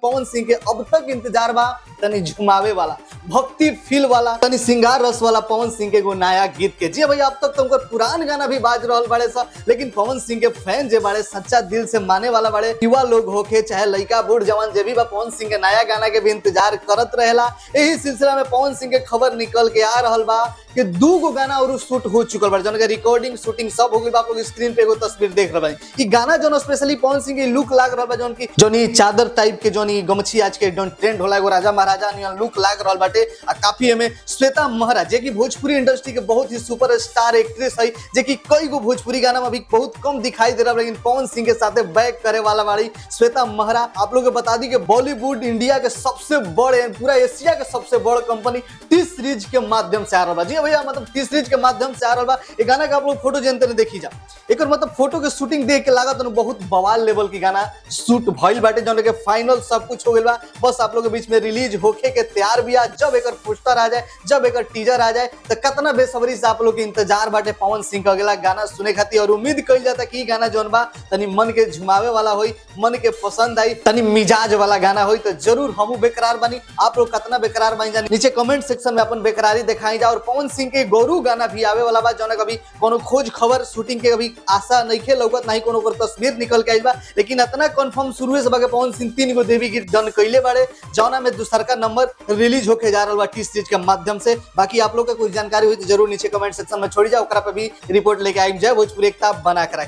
पवन सिंह के अब तक इंतजार बा तनी झुमावे वाला, भक्ति फील वाला, तनी सिंगार रस वाला पवन सिंह के एगो नया गीत के। जी भैया, अब तक तुमको पुरान गाना भी बाज रहल बड़े सा, लेकिन पवन सिंह के फैन जे बड़े सच्चा दिल से माने वाला बड़े, युवा लोग होके चाहे लड़का बूढ़ जवान जे भी बा पवन सिंह के नया गाना के भी इंतजार करत रहेला। यही सिलसिला में पवन सिंह के खबर निकल के आ रहल बा कि 2 गो गाना और शूट हो चुकल बा, जौन के रिकॉर्डिंग शूटिंग सब हो गई बा। आप लोग स्क्रीन पे एगो तस्वीर देख रहे बानी। ई गाना जौन स्पेशली पवन सिंह के लुक लाग रहल बा, जौन ई चादर टाइप के जौन ई गमछी आज के जौन ट्रेंड होला, एगो राजा महाराजा नियन लुक लाग रहल बाटे। आ काफी एमे श्वेता महरा जे कि भोजपुरी इंडस्ट्री के बहुत ही सुपरस्टार एक्ट्रेस है, जे कि कई गो भोजपुरी गाना में अभी बहुत कम दिखाई दे रहा, लेकिन पवन सिंह के साथे बैक करे वाला बाड़ी श्वेता महरा। आप लोग को बता दी कि बॉलीवुड इंडिया के सबसे बड़े, पूरा एशिया के सबसे बड़ कंपनी टी सीरीज के माध्यम से आ रहा बा। जी भैया, मतलब टी सीरीज के माध्यम से आ रहा बा। ये गाना का आप लोग फोटो जानते नहीं, देखी जा एक मतलब फोटो के शूटिंग देख के लागत बहुत बवाल लेवल की गाना शूट भइल बाटे, जौन के फाइनल सब कुछ हो गइल बा। बस आप लोग के बीच में रिलीज होके के तैयार भी आ। जब एक पोस्टर आ जाए, जब एक टीजर आ जाए, तो कितना बेसब्री से आप लोग के इंतजार बाटे पवन सिंह का अगला गाना सुने खातिर। और उम्मीद कइल जाता कि गाना जौन बा तनी मन के झुमावे वाला होई, मन के पसंद आई, तनी मिजाज वाला गाना होई। तो जरूर हमू बेकरार बनी। आप लोग कितना बेकरार बनी जानी नीचे कमेंट सेक्शन में अपन बेकरारी दिखाई जा। और पवन सिंह के गोरू गाना भी आवे वाला बा, जौन कभी कोनो खोज खबर शूटिंग के कभी आशा नहीं खे लौकत, नहीं कोनो तस्वीर निकल के आई बा। लेकिन इतना कंफर्म शुरू से बा के पवन सिंह 3 गो देवी गीत डन कइले बाड़े, जौना में दूसरका नंबर रिलीज होके जा रहल बा टी सीरीज के माध्यम से। बाकी आप लोग का कुछ जानकारी हुई तो जरूर नीचे कमेंट सेक्शन में छोड़ी जाओ, ओकरा पे भी रिपोर्ट लेके आई। जय भोजपुरी एकता बना कर।